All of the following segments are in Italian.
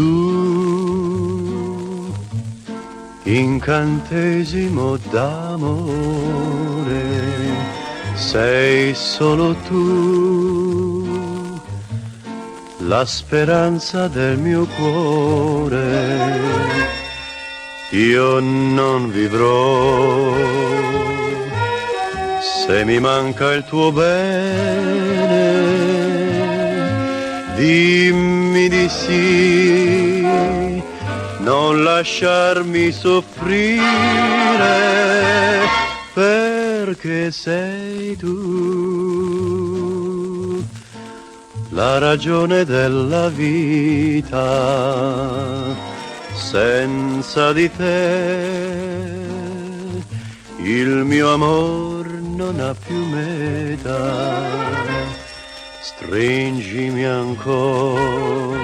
Tu, incantesimo d'amore, sei solo tu, la speranza del mio cuore. Io non vivrò se mi manca il tuo bene. Dimmi di sì, non lasciarmi soffrire, perché sei tu la ragione della vita. Senza di te il mio amor non ha più meta. Stringimi ancora,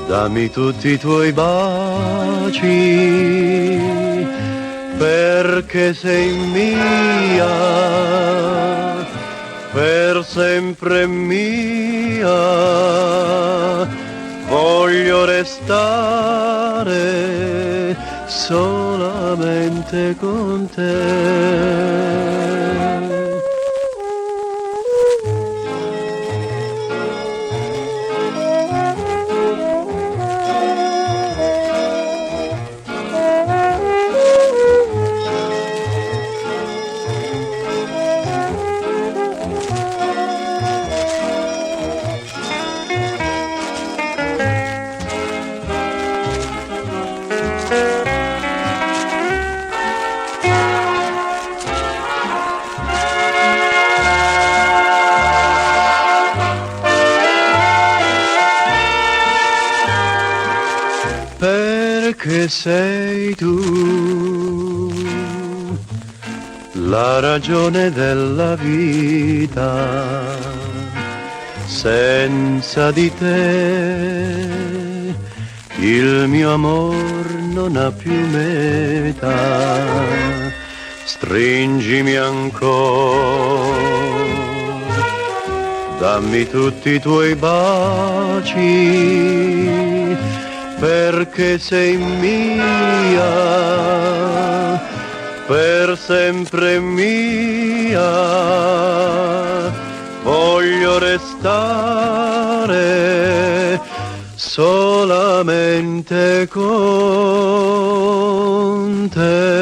dammi tutti i tuoi baci, perché sei mia, per sempre mia. Voglio restare solamente con te. Perché sei tu la ragione della vita. Senza di te il mio amor non ha più meta. Stringimi ancora, dammi tutti i tuoi baci, perché sei mia, per sempre mia. Voglio restare solamente con te.